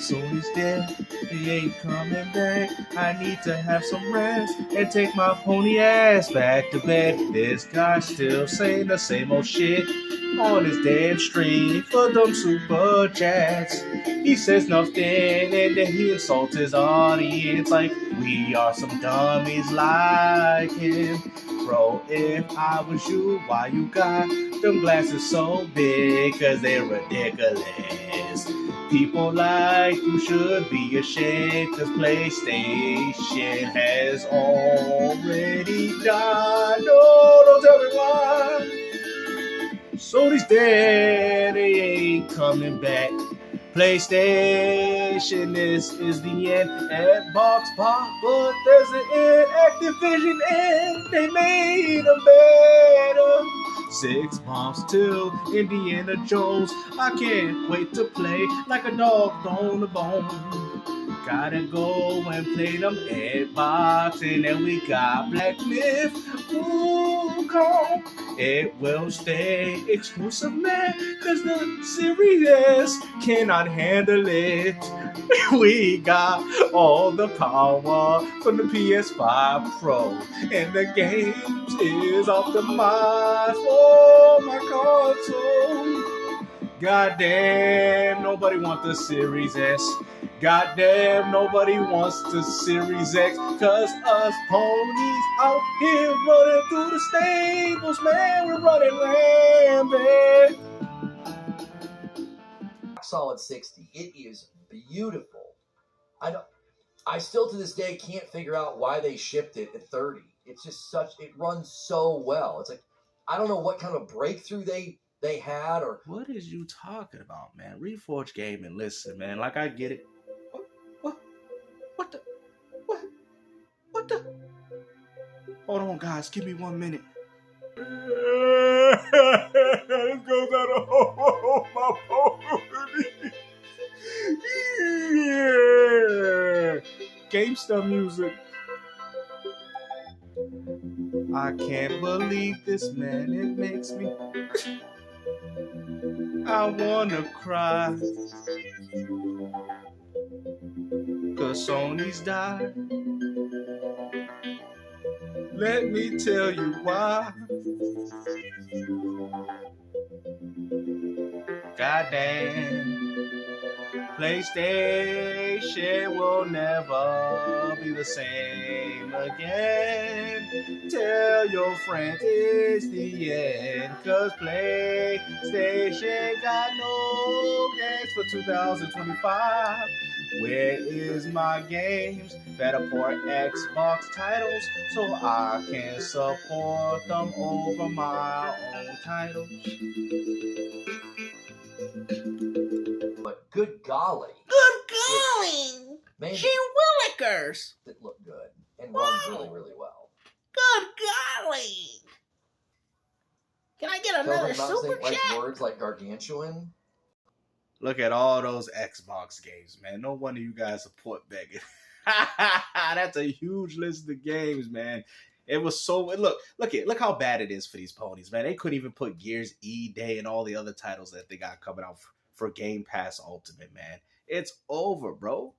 Sony's dead, he ain't coming back. I need to have some rest and take my pony ass back to bed. This guy still saying the same old shit on his damn stream for them super chats. He says nothing and then he insults his audience like we are some dummies like him. Bro, if I was you, why you got them glasses so big? Cause they're ridiculous. People like you should be ashamed, cause PlayStation has already died. No, don't tell me why. Sony's dead, they ain't coming back. PlayStation is the end. Xbox pop, but there's an end. Activision end, they made them better. 6 months till Indiana Jones. I can't wait to play like a dog on the bone. Gotta go and play them Xbox, and then we got Black Myth, Wukong. It will stay exclusive, man, cause the Series S cannot handle it. We got all the power from the PS5 Pro, and the games is optimized for my console. Goddamn, nobody wants the Series S. Goddamn, nobody wants the Series X, cause us ponies out here running through the stables, man, we're running rampant. Solid 60. It is beautiful. I still to this day can't figure out why they shipped it at 30. It's just it runs so well. It's like, I don't know what kind of breakthrough they had, or what is you talking about, man? Reforge Gaming, listen, man, like I get it. What the? Hold on, guys, give me 1 minute. This goes out of my pony. Yeah. GameStop music. I can't believe this, man. It makes me. I wanna cry. Cause Sony's died. Let me tell you why. Goddamn. PlayStation will never be the same again. Tell your friend it's the end, cause PlayStation got no games for 2025. Where is my games that support Xbox titles so I can support them over my own titles? but good golly. Good going! Man, She willikers! it looked good and runs really, really well. Good golly! Can I get another super like chat? words like gargantuan. Look at all those Xbox games, man. No wonder you guys support begging. That's a huge list of games, man. It was so look how bad it is for these ponies, man. They couldn't even put Gears E-Day and all the other titles that they got coming out for Game Pass Ultimate, man. It's over, bro.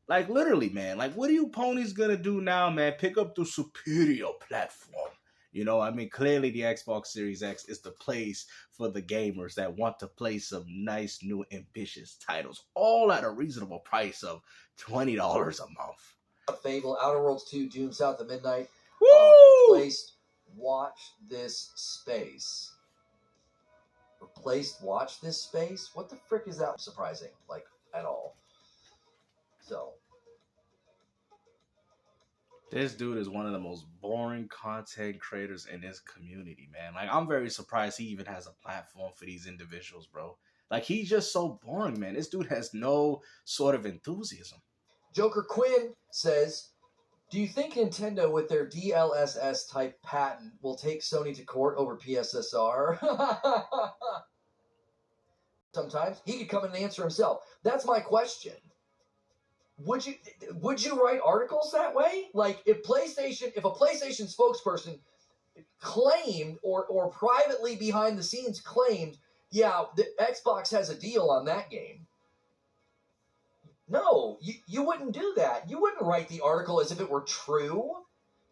Like literally, man. Like what are you ponies gonna do now, man? Pick up the superior platform. You know, I mean, clearly the Xbox Series X is the place for the gamers that want to play some nice, new, ambitious titles, all at a reasonable price of $20 a month. Fable, Outer Worlds 2, Dune South of Midnight. Woo! Replaced Watch This Space. Replaced Watch This Space? What the frick is that? Surprising, like, at all. So. This dude is one of the most boring content creators in this community, man. Like, I'm very surprised he even has a platform for these individuals, bro. Like, he's just so boring, man. This dude has no sort of enthusiasm. Joker Quinn says, do you think Nintendo with their DLSS type patent will take Sony to court over PSSR? Sometimes. He could come in and answer himself. That's my question. Would you write articles that way? Like if a PlayStation spokesperson claimed or privately behind the scenes claimed, yeah, the Xbox has a deal on that game. No, you wouldn't do that. You wouldn't write the article as if it were true.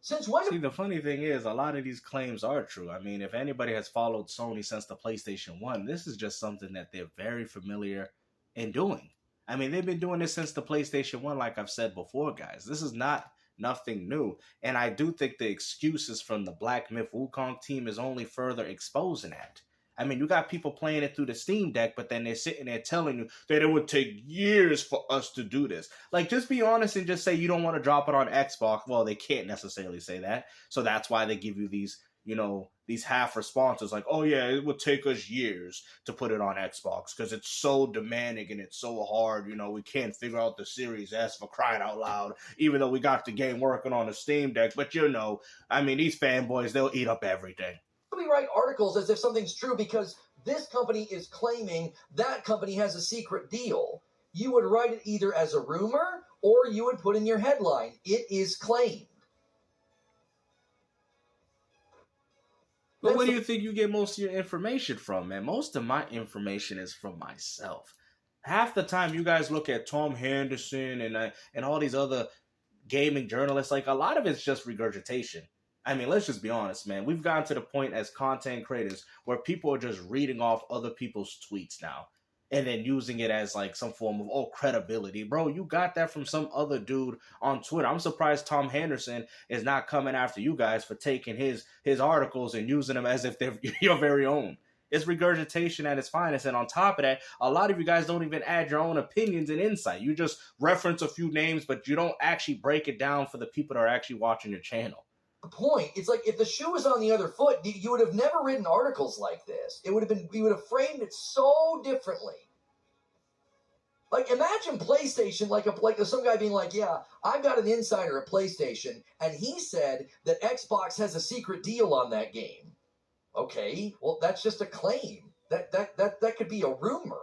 Since when? See, the funny thing is, a lot of these claims are true. I mean, if anybody has followed Sony since the PlayStation 1, this is just something that they're very familiar in doing. I mean, they've been doing this since the PlayStation 1, like I've said before, guys. This is not nothing new. And I do think the excuses from the Black Myth Wukong team is only further exposing that. I mean, you got people playing it through the Steam Deck, but then they're sitting there telling you that it would take years for us to do this. Like, just be honest and just say you don't want to drop it on Xbox. Well, they can't necessarily say that. So that's why they give you these, these half responses like, oh yeah, it would take us years to put it on Xbox because it's so demanding and it's so hard. We can't figure out the Series S for crying out loud, even though we got the game working on the Steam Deck. But I mean, these fanboys, they'll eat up everything. We write articles as if something's true because this company is claiming that company has a secret deal. You would write it either as a rumor or you would put in your headline, it is claimed. But where do you think you get most of your information from, man? Most of my information is from myself. Half the time you guys look at Tom Henderson and all these other gaming journalists, like a lot of it's just regurgitation. I mean, let's just be honest, man. We've gotten to the point as content creators where people are just reading off other people's tweets now and then using it as like some form of, credibility. Bro, you got that from some other dude on Twitter. I'm surprised Tom Henderson is not coming after you guys for taking his articles and using them as if they're your very own. It's regurgitation at its finest. And on top of that, a lot of you guys don't even add your own opinions and insight. You just reference a few names, but you don't actually break it down for the people that are actually watching your channel. The point, it's like if the shoe was on the other foot, you would have never written articles like this. You would have framed it so differently. Like, imagine PlayStation, like some guy being like, yeah, I've got an insider at PlayStation, and he said that Xbox has a secret deal on that game. Okay, well, that's just a claim. That could be a rumor.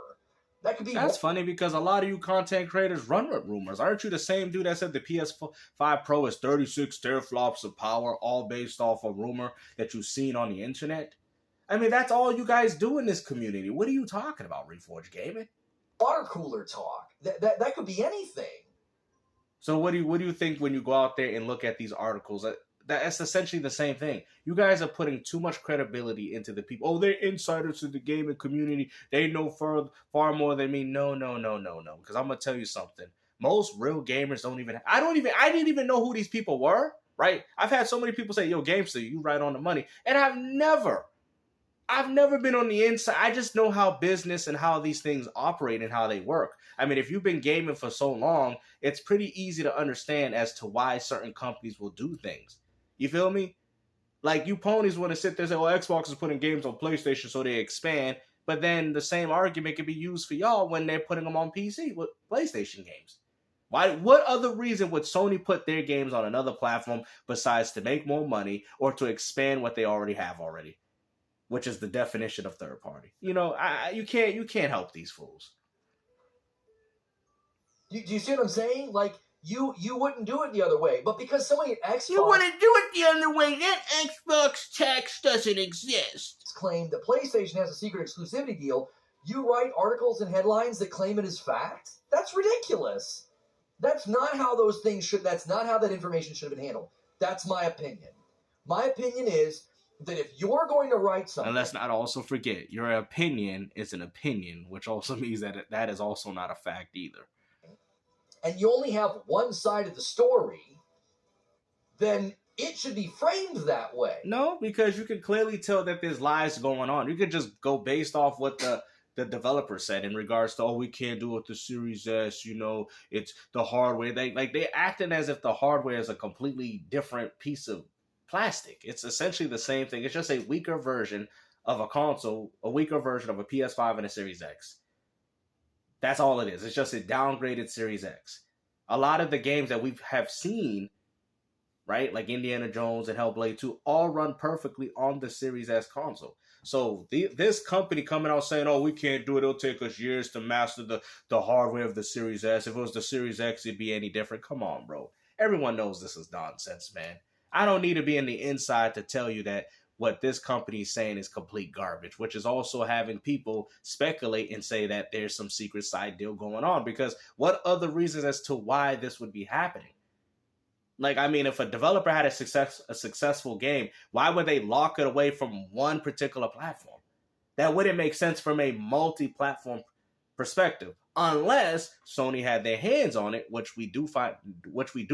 That could be. That's funny because a lot of you content creators run with rumors. Aren't you the same dude that said the PS5 Pro is 36 teraflops of power, all based off a rumor that you've seen on the internet? I mean, that's all you guys do in this community. What are you talking about, Reforge Gaming? Water cooler talk. That could be anything. So what do you think when you go out there and look at these articles? That's essentially the same thing. You guys are putting too much credibility into the people. Oh, they're insiders to the gaming community. They know far more than me. No. Because I'm gonna tell you something. Most real gamers don't even. I didn't even know who these people were. Right? I've had so many people say, "Yo, Gamester, you right on the money," and I've never been on the inside. I just know how business and how these things operate and how they work. I mean, if you've been gaming for so long, it's pretty easy to understand as to why certain companies will do things. You feel me? Like, you ponies want to sit there and say, well, Xbox is putting games on PlayStation so they expand. But then the same argument can be used for y'all when they're putting them on PC with PlayStation games. Why? What other reason would Sony put their games on another platform besides to make more money or to expand what they already have already? Which is the definition of third party. You can't help these fools. Do you see what I'm saying? Like, you wouldn't do it the other way, but because somebody at Xbox... You wouldn't do it the other way. That Xbox tax doesn't exist. ...claimed that PlayStation has a secret exclusivity deal, you write articles and headlines that claim it is fact? That's ridiculous. That's not how those things should... That's not how that information should have been handled. That's my opinion. My opinion is that if you're going to write something... And let's not also forget, your opinion is an opinion, which also means that that is also not a fact either. And you only have one side of the story, then it should be framed that way. No, because you can clearly tell that there's lies going on. You could just go based off what the developer said in regards to, we can't do it with the Series S, it's the hardware. They acting as if the hardware is a completely different piece of plastic. It's essentially the same thing. It's just a weaker version of a console, a weaker version of a PS5 and a Series X. That's all it is. It's just a downgraded Series X. A lot of the games that we have seen, right, like Indiana Jones and Hellblade 2, all run perfectly on the Series S console. So this company coming out saying, we can't do it. It'll take us years to master the hardware of the Series S. If it was the Series X, it'd be any different. Come on, bro. Everyone knows this is nonsense, man. I don't need to be in the inside to tell you that what this company is saying is complete garbage, which is also having people speculate and say that there's some secret side deal going on, because what other reasons as to why this would be happening? Like, I mean, if a developer had a successful game, why would they lock it away from one particular platform? That wouldn't make sense from a multi-platform perspective, unless Sony had their hands on it, which we do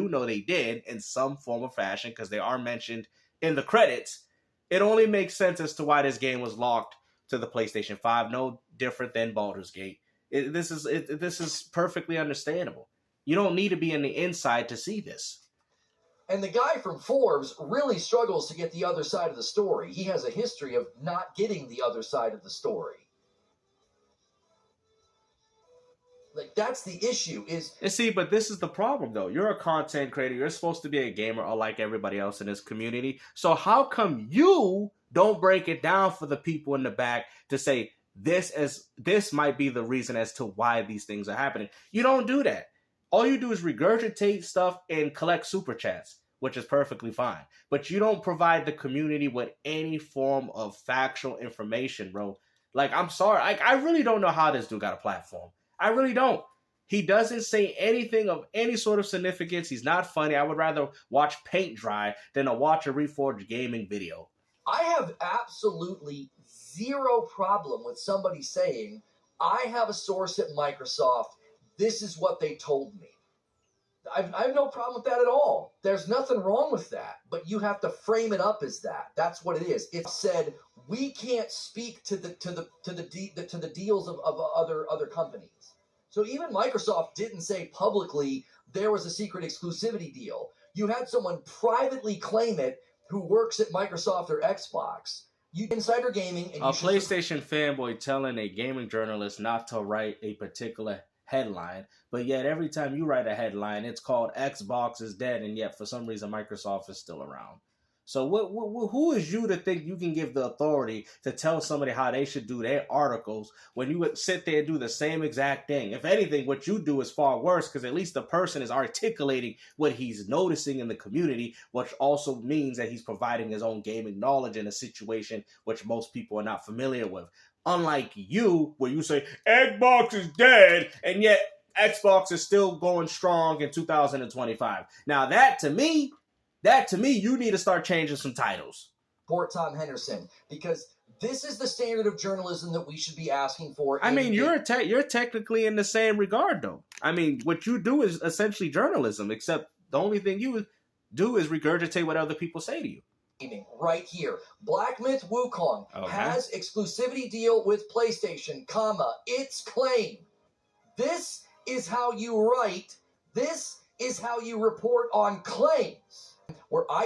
know they did in some form or fashion, because they are mentioned in the credits. It only makes sense as to why this game was locked to the PlayStation 5, no different than Baldur's Gate. This is perfectly understandable. You don't need to be in the inside to see this. And the guy from Forbes really struggles to get the other side of the story. He has a history of not getting the other side of the story. Like, that's the issue. But this is the problem, though. You're a content creator. You're supposed to be a gamer, or like everybody else in this community. So how come you don't break it down for the people in the back to say this might be the reason as to why these things are happening? You don't do that. All you do is regurgitate stuff and collect super chats, which is perfectly fine. But you don't provide the community with any form of factual information, bro. Like, I'm sorry. I really don't know how this dude got a platform. I really don't. He doesn't say anything of any sort of significance. He's not funny. I would rather watch paint dry than to watch a Reforge gaming video. I have absolutely zero problem with somebody saying, I have a source at Microsoft. This is what they told me. I have no problem with that at all. There's nothing wrong with that. But you have to frame it up as that. That's what it is. It said, we can't speak to the deals of other companies. So even Microsoft didn't say publicly there was a secret exclusivity deal. You had someone privately claim it who works at Microsoft or Xbox. You insider gaming. And a PlayStation fanboy telling a gaming journalist not to write a particular headline, but yet every time you write a headline, it's called Xbox is dead, and yet for some reason Microsoft is still around. So who is you to think you can give the authority to tell somebody how they should do their articles when you would sit there and do the same exact thing? If anything, what you do is far worse, because at least the person is articulating what he's noticing in the community, which also means that he's providing his own gaming knowledge in a situation which most people are not familiar with. Unlike you, where you say Xbox is dead, and yet Xbox is still going strong in 2025. Now that to me, you need to start changing some titles. For Tom Henderson, because this is the standard of journalism that we should be asking for. I mean, you're technically in the same regard, though. I mean, what you do is essentially journalism, except the only thing you do is regurgitate what other people say to you. Right here, Black Myth Wukong has exclusivity deal with PlayStation, its claim. This is how you write. This is how you report on claims.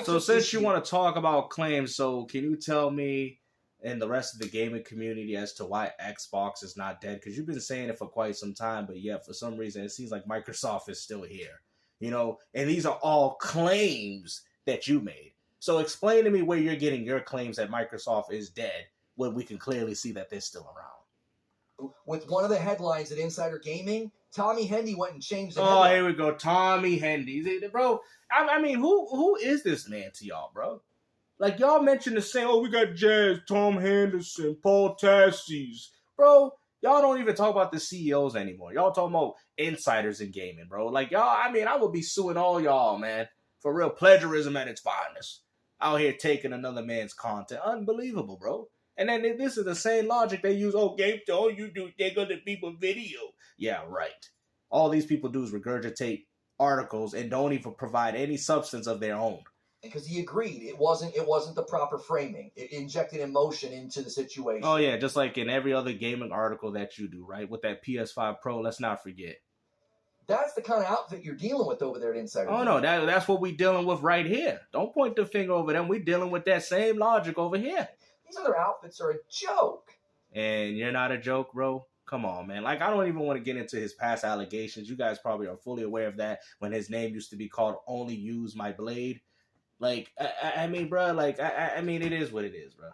So since you want to talk about claims, so can you tell me and the rest of the gaming community as to why Xbox is not dead? Because you've been saying it for quite some time, but yet for some reason it seems like Microsoft is still here. You know, and these are all claims that you made. So explain to me where you're getting your claims that Microsoft is dead when we can clearly see that they're still around. With one of the headlines at Insider Gaming, Tommy Hendy went and changed the headline. Oh, here we go. Tommy Hendy. Bro, I mean, who is this man to y'all, bro? Like, y'all mentioned the same, we got Jazz, Tom Henderson, Paul Tassis. Bro, y'all don't even talk about the CEOs anymore. Y'all talking about insiders in gaming, bro. Like, y'all, I mean, I would be suing all y'all, man, for real plagiarism at its finest. Out here taking another man's content. Unbelievable, bro. And then this is the same logic they use. Oh, game, all you do, take other people's video. Yeah, right. All these people do is regurgitate articles and don't even provide any substance of their own. Because he agreed, it wasn't the proper framing. It injected emotion into the situation. Oh yeah, just like in every other gaming article that you do, right? With that PS5 Pro, let's not forget. That's the kind of outfit you're dealing with over there at Insider. Oh no, that's what we dealing with right here. Don't point the finger over them. We dealing with that same logic over here. These other outfits are a joke. And you're not a joke, bro? Come on, man. Like, I don't even want to get into his past allegations. You guys probably are fully aware of that when his name used to be called Only Use My Blade. Like, I mean, bro, like, I mean, it is what it is, bro.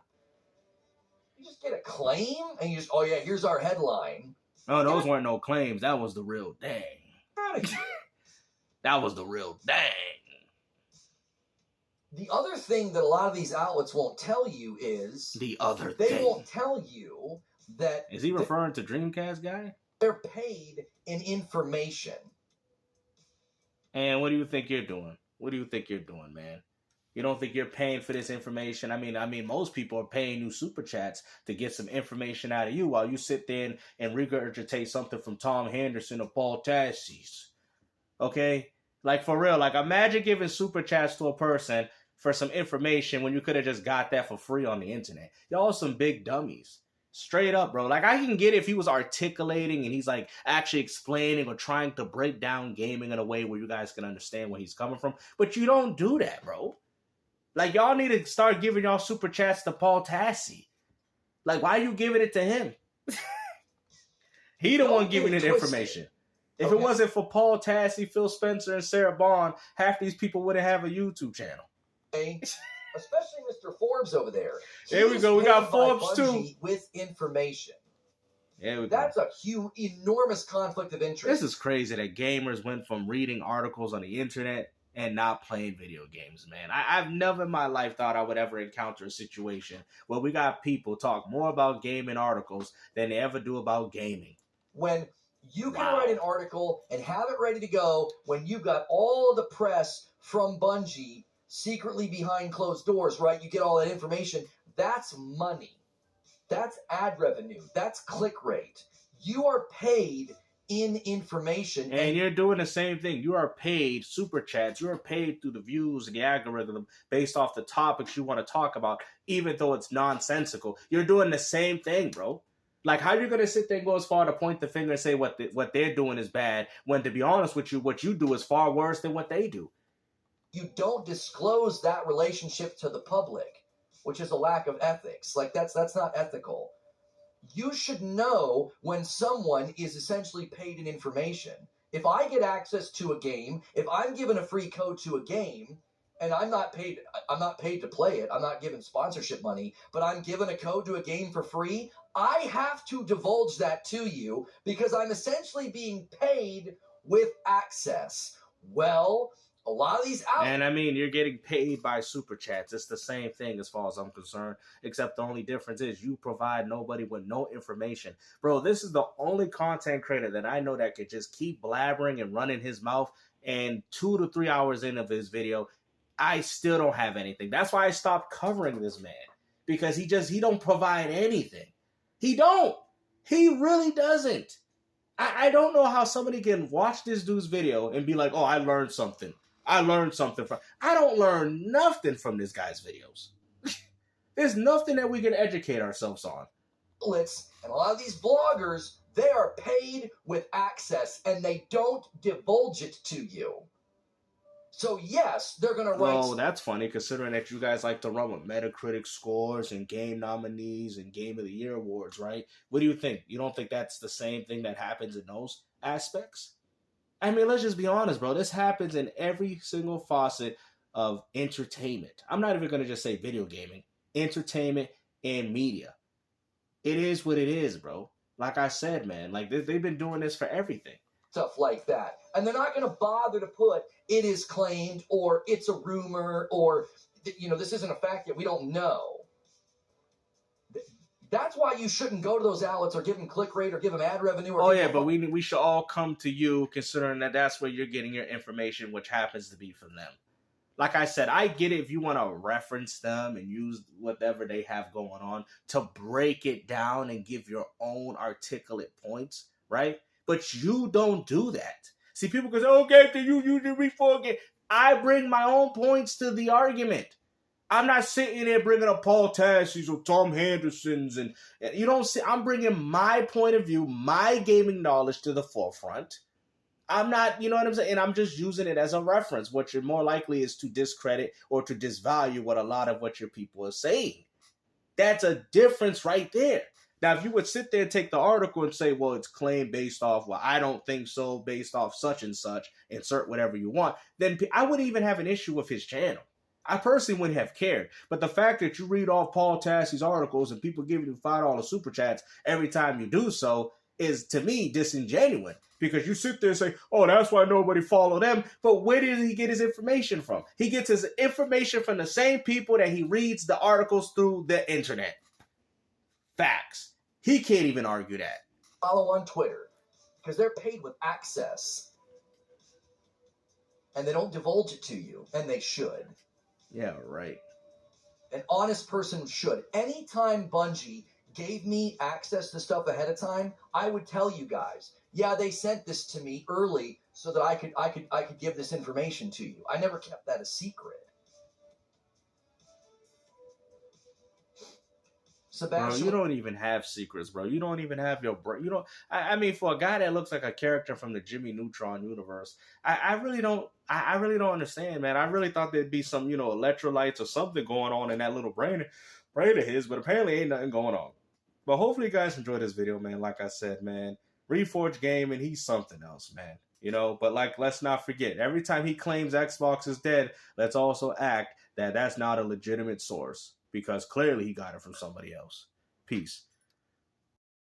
You just get a claim and you just, oh yeah, here's our headline. No, those weren't no claims. That was the real thing. That was the real thing. The other thing that a lot of these outlets won't tell you is The other they thing. won't tell you that Is he referring to Dreamcast guy? they're paid in information. And what do you think you're doing? What do you think you're doing, man? You don't think you're paying for this information? I mean, most people are paying you super chats to get some information out of you while you sit there and regurgitate something from Tom Henderson or Paul Tassis. Okay? Like, for real. Like, imagine giving super chats to a person for some information when you could have just got that for free on the internet. Y'all some big dummies. Straight up, bro. Like, I can get it if he was articulating and he's, like, actually explaining or trying to break down gaming in a way where you guys can understand where he's coming from. But you don't do that, bro. Like, y'all need to start giving y'all super chats to Paul Tassi. Like, why are you giving it to him? He the one giving it information. If it wasn't for Paul Tassi, Phil Spencer, and Sarah Bond, half these people wouldn't have a YouTube channel. Especially Mr. Forbes over there. There we go. We got Forbes too. With information. There we That's a huge, enormous conflict of interest. This is crazy that gamers went from reading articles on the internet and not playing video games, man. I've never in my life thought I would ever encounter a situation where we got people talk more about gaming articles than they ever do about gaming. When you can write an article and have it ready to go, when you've got all of the press from Bungie secretly behind closed doors, right? You get all that information. That's money. That's ad revenue. That's click rate. You are paid in information. And you're doing the same thing. You are paid super chats. You are paid through the views and the algorithm based off the topics you want to talk about, even though it's nonsensical. You're doing the same thing, bro. Like, how are you going to sit there and go as far to point the finger and say what they're doing is bad, when, to be honest with you, what you do is far worse than what they do? You don't disclose that relationship to the public, which is a lack of ethics. Like, that's not ethical. You should know when someone is essentially paid in information. If I get access to a game, if I'm given a free code to a game, and I'm not paid to play it, I'm not given sponsorship money, but I'm given a code to a game for free, I have to divulge that to you because I'm essentially being paid with access. Well, a lot of these outlets... And I mean, you're getting paid by super chats. It's the same thing as far as I'm concerned, except the only difference is you provide nobody with no information. Bro, this is the only content creator that I know that could just keep blabbering and running his mouth, and 2 to 3 hours into his video, I still don't have anything. That's why I stopped covering this man, because he don't provide anything. He don't. He really doesn't. I don't know how somebody can watch this dude's video and be like, oh, I learned something. I don't learn nothing from this guy's videos. There's nothing that we can educate ourselves on. And a lot of these bloggers, they are paid with access and they don't divulge it to you. So yes, they're going to write... Oh, that's funny, considering that you guys like to run with Metacritic scores and game nominees and Game of the Year awards, right? What do you think? You don't think that's the same thing that happens in those aspects? I mean, let's just be honest, bro. This happens in every single facet of entertainment. I'm not even going to just say video gaming. Entertainment and media. It is what it is, bro. Like I said, man, like they've been doing this for everything. Stuff like that. And they're not going to bother to put, it is claimed, or it's a rumor, or, this isn't a fact yet, we don't know. That's why you shouldn't go to those outlets or give them click rate or give them ad revenue. But we should all come to you, considering that that's where you're getting your information, which happens to be from them. Like I said, I get it if you want to reference them and use whatever they have going on to break it down and give your own articulate points, right? But you don't do that. See, people can say, okay, then you use the Reforge. I bring my own points to the argument. I'm not sitting there bringing up Paul Tassi's or Tom Henderson's, and you don't see. I'm bringing my point of view, my gaming knowledge to the forefront. I'm not, you know what I'm saying? And I'm just using it as a reference. What you're more likely is to discredit or to disvalue what a lot of what your people are saying. That's a difference right there. Now, if you would sit there and take the article and say, well, it's claimed based off, well, I don't think so, based off such and such, insert whatever you want, then I wouldn't even have an issue with his channel. I personally wouldn't have cared. But the fact that you read off Paul Tassi's articles and people giving you $5 super chats every time you do so, is, to me, disingenuous. Because you sit there and say, oh, that's why nobody followed them. But where does he get his information from? He gets his information from the same people that he reads the articles through the internet. Facts. He can't even argue that. Follow on Twitter, because they're paid with access. And they don't divulge it to you, and they should. Yeah, right. An honest person should. Anytime Bungie gave me access to stuff ahead of time, I would tell you guys, yeah, they sent this to me early so that I could give this information to you. I never kept that a secret. Sebastian, bro, you don't even have secrets, bro. You don't even have your bro. You don't. I mean, for a guy that looks like a character from the Jimmy Neutron universe, I really don't. I really don't understand, man. I really thought there'd be some, electrolytes or something going on in that little brain of his, but apparently ain't nothing going on. But hopefully, you guys enjoyed this video, man. Like I said, man, Reforge Gaming, he's something else, man. But let's not forget, every time he claims Xbox is dead, let's also act that that's not a legitimate source, because clearly he got it from somebody else. Peace.